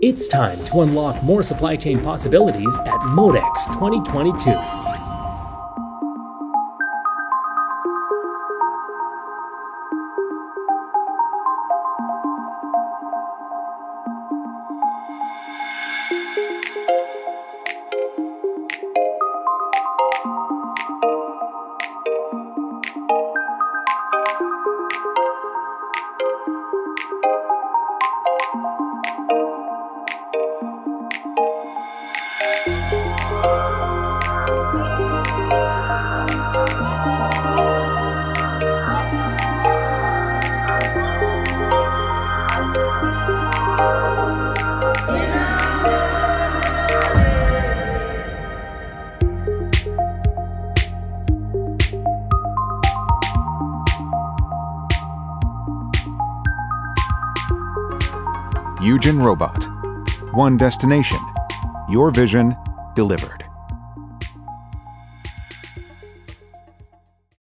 It's time to unlock more supply chain possibilities at MODEX 2022. Yujin Robot. One destination. Your vision delivered.